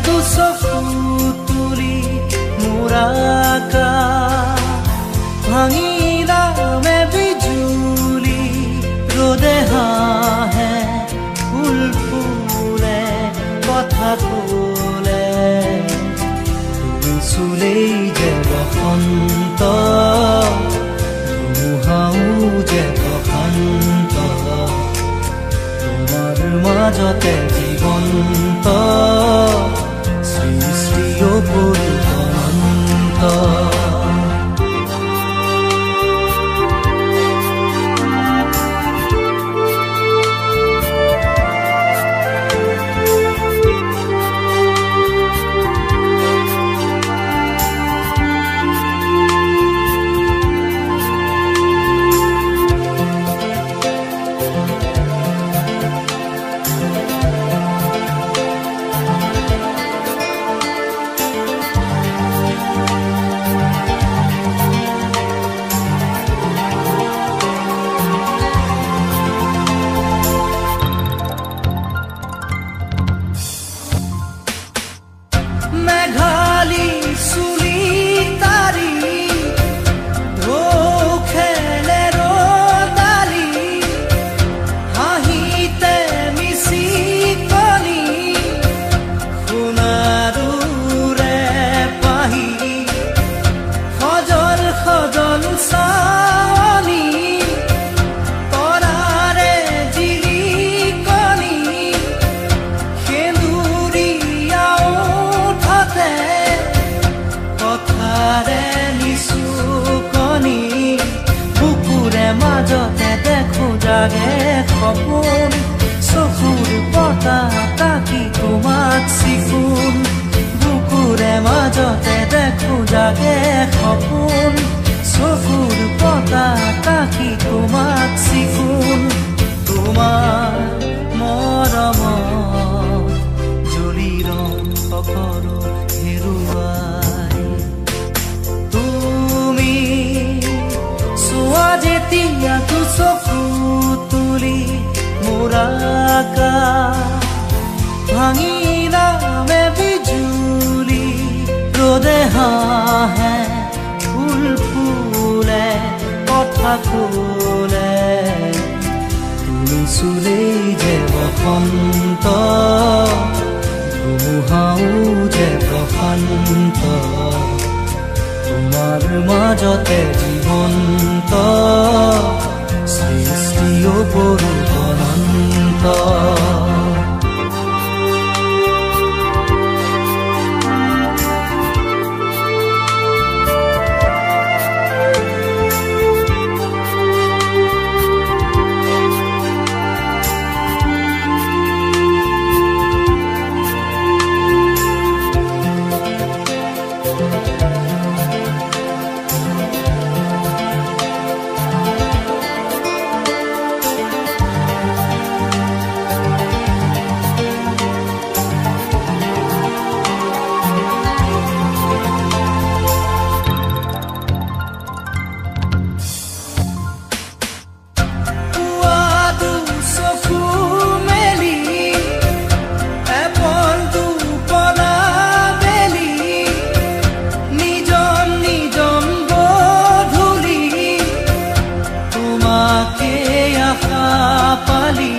দুচকু তুলি মোৰাকা ভাঙিলামে বিজুলি ৰ'দে হাঁহে ফুল ফুলে কথা ক'লে চুলেই যে বসন্ত ধুমুহাও যে প্ৰশান্ত তোমাৰ মাজতে জীৱন্ত সৃষ্টিও অনন্ত মেঘালী চুলি তাৰি ঢৌ খেলে ৰ'দালি হাঁহিতে মিচিকনি সোণাৰুৰে পাহি সজল সজল চাৱনি তৰাৰে জিলিকনি সেন্দুৰীয়াও কথাৰে নিচুকনি বুকুৰে মাজতে দেখো জাগে সপোন চকুৰ পতা তাকি তোমাক চিকুণ বুকুৰে মাজতে দেখো জাগে সপোন চকুৰ পতা তাকি তোমাক চিকুণ তোমাৰ মৰমত জ্বলি ৰং সকলো হেৰুৱাই তুমি চোৱা যেতিয়া দুচকু তুলি মোৰাকা ভাঙিলামে বিজুলি ৰ'দে হাঁহে ফুল ফুলে কথা ক'লে তুমি চুলেই যে বসন্ত ধুমুহাও যে প্ৰশান্ত তোমাৰ মাজতে জীৱন্ত সৃষ্টিও অনন্ত পালি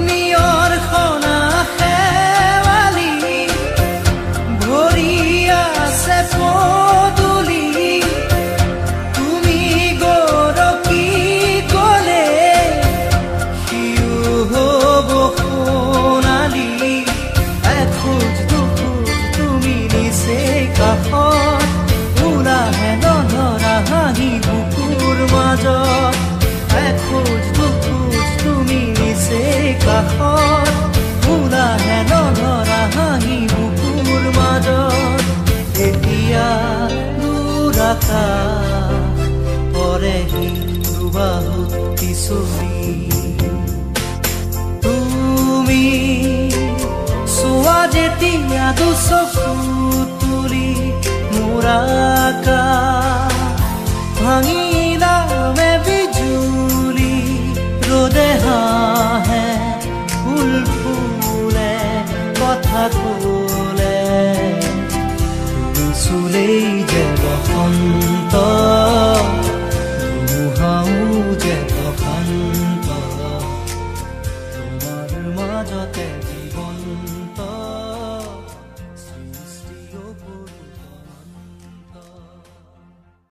নিয়ৰ খনা খেৱালি ভৰি আছে পদুলি তুমি গৰকি গ'লে সিও হ'ব সোণালী এখোজ দুখোজ তুমি নিচে কাষত ওলাহে নধৰা হাঁহি বুকুৰ মাজত এখোজ দুখোজ তুমি নিচে কাষত ওলাহে নধৰা হাঁহি বুকুৰ মাজত এতিয়া দূৰ আকাশ পৰেহি দুবাহুত পিছলি তুমি চোৱা যেতিয়া দুচকু তুলি মোৰাকা ভাঙিলামে বিজুলি ৰ'দে হাঁহে ফুল ফুলে কথা মাজতে